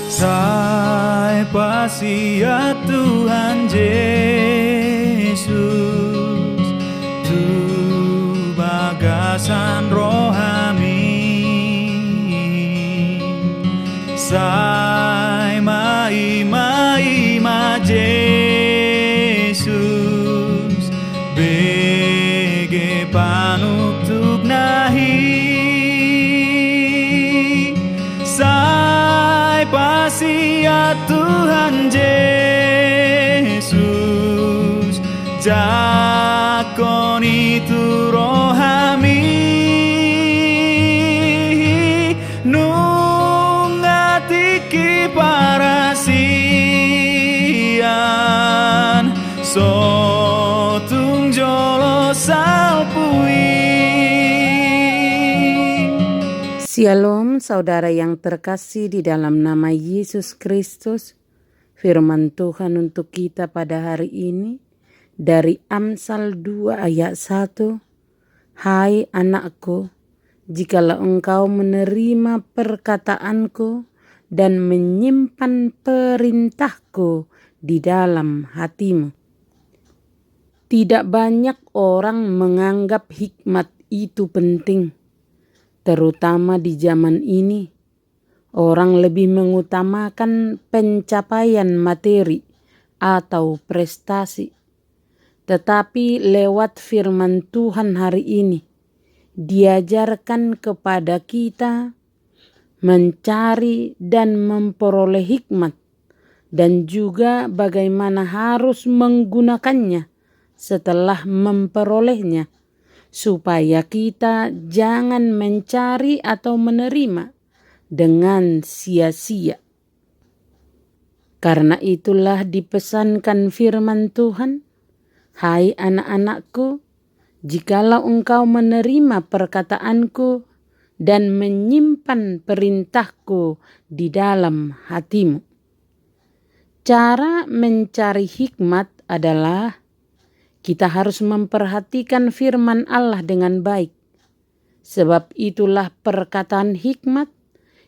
Sai pasia Tuhan Yesus, tu bagasan rohani. Sai ma Yesus, bege panutuk nahi. Sai pasia Tuhan Yesus, jakon itu rohami. Nungatiki parasian, sotung jolo salpui. Shalom saudara yang terkasih di dalam nama Yesus Kristus. Firman Tuhan untuk kita pada hari ini dari Amsal 2 ayat 1. Hai anakku, jikalau engkau menerima perkataanku dan menyimpan perintahku di dalam hatimu. Tidak banyak orang menganggap hikmat itu penting. Terutama di zaman ini, orang lebih mengutamakan pencapaian materi atau prestasi. Tetapi lewat firman Tuhan hari ini, diajarkan kepada kita mencari dan memperoleh hikmat, dan juga bagaimana harus menggunakannya setelah memperolehnya, supaya kita jangan mencari atau menerima dengan sia-sia. Karena itulah dipesankan firman Tuhan, hai anak-anakku, jikalau engkau menerima perkataanku dan menyimpan perintahku di dalam hatimu. Cara mencari hikmat adalah kita harus memperhatikan firman Allah dengan baik. Sebab itulah perkataan hikmat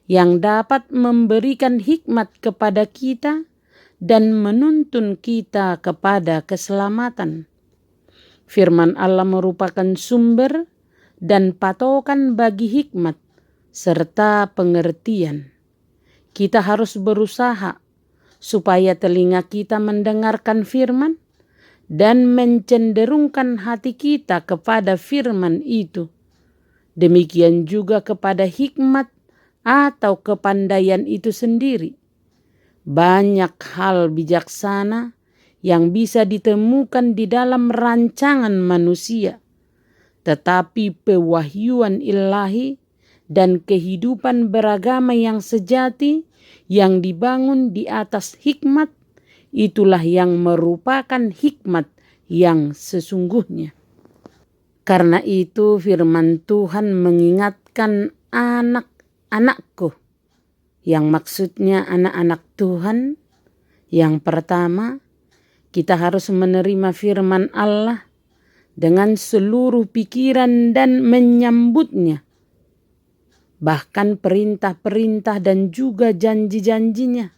yang dapat memberikan hikmat kepada kita dan menuntun kita kepada keselamatan. Firman Allah merupakan sumber dan patokan bagi hikmat serta pengertian. Kita harus berusaha supaya telinga kita mendengarkan firman dan mencenderungkan hati kita kepada firman itu. Demikian juga kepada hikmat atau kepandaian itu sendiri. Banyak hal bijaksana yang bisa ditemukan di dalam rancangan manusia. Tetapi pewahyuan ilahi dan kehidupan beragama yang sejati yang dibangun di atas hikmat, itulah yang merupakan hikmat yang sesungguhnya. Karena itu firman Tuhan mengingatkan anak-anakku, yang maksudnya anak-anak Tuhan. Yang pertama, kita harus menerima firman Allah dengan seluruh pikiran dan menyambutnya. Bahkan perintah-perintah dan juga janji-janjinya,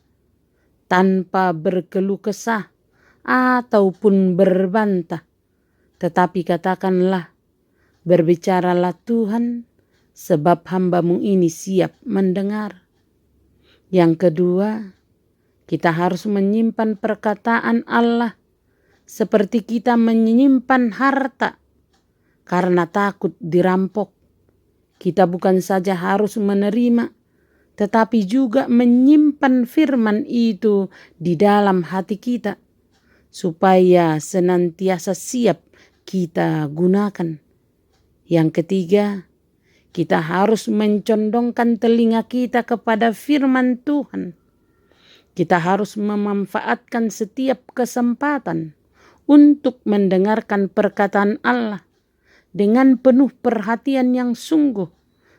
tanpa berkeluh kesah ataupun berbantah. Tetapi katakanlah, berbicaralah Tuhan, sebab hamba-Mu ini siap mendengar. Yang kedua, kita harus menyimpan perkataan Allah seperti kita menyimpan harta karena takut dirampok. Kita bukan saja harus menerima, tetapi juga menyimpan firman itu di dalam hati kita, supaya senantiasa siap kita gunakan. Yang ketiga, kita harus mencondongkan telinga kita kepada firman Tuhan. Kita harus memanfaatkan setiap kesempatan untuk mendengarkan perkataan Allah dengan penuh perhatian yang sungguh,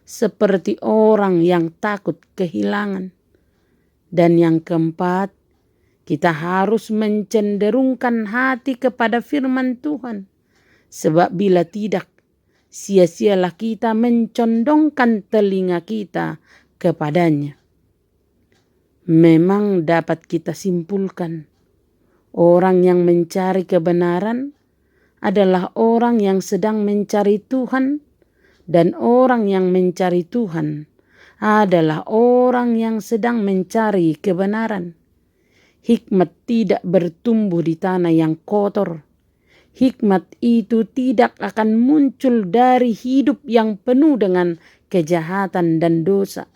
seperti orang yang takut kehilangan. Dan yang keempat, kita harus mencenderungkan hati kepada firman Tuhan. Sebab bila tidak, sia-sialah kita mencondongkan telinga kita kepadanya. memang dapat kita simpulkan orang yang mencari kebenaran adalah orang yang sedang mencari Tuhan, dan orang yang mencari Tuhan adalah orang yang sedang mencari kebenaran. Hikmat tidak bertumbuh di tanah yang kotor. Hikmat itu tidak akan muncul dari hidup yang penuh dengan kejahatan dan dosa.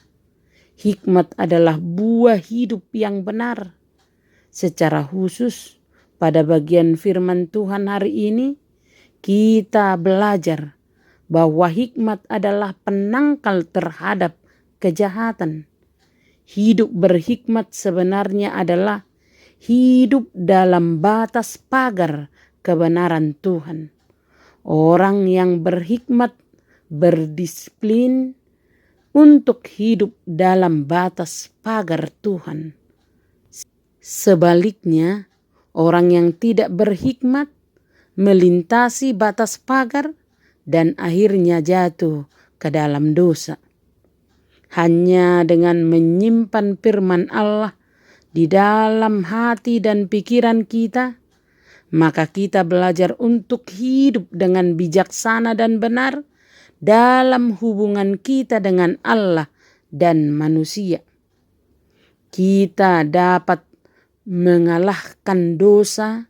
Hikmat adalah buah hidup yang benar. Secara khusus, pada bagian firman Tuhan hari ini, kita belajar bahwa hikmat adalah penangkal terhadap kejahatan. Hidup berhikmat sebenarnya adalah hidup dalam batas pagar kebenaran Tuhan. Orang yang berhikmat berdisiplin untuk hidup dalam batas pagar Tuhan. Sebaliknya, orang yang tidak berhikmat melintasi batas pagar dan akhirnya jatuh ke dalam dosa. Hanya dengan menyimpan firman Allah di dalam hati dan pikiran kita, maka kita belajar untuk hidup dengan bijaksana dan benar dalam hubungan kita dengan Allah dan manusia. Kita dapat mengalahkan dosa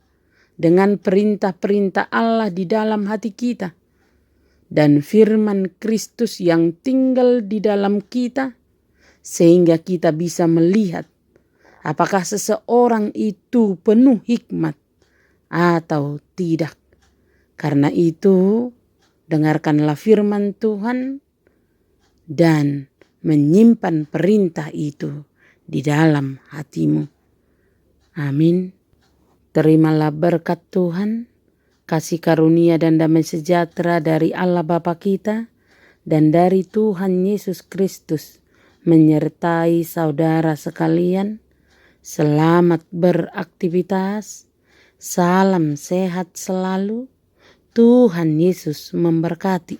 dengan perintah-perintah Allah di dalam hati kita. Dan firman Kristus yang tinggal di dalam kita, sehingga kita bisa melihat apakah seseorang itu penuh hikmat atau tidak. Karena itu, dengarkanlah firman Tuhan dan menyimpan perintah itu di dalam hatimu. Amin. Terimalah berkat Tuhan, kasih karunia dan damai sejahtera dari Allah Bapa kita dan dari Tuhan Yesus Kristus menyertai saudara sekalian. Selamat beraktivitas, salam sehat selalu, Tuhan Yesus memberkati.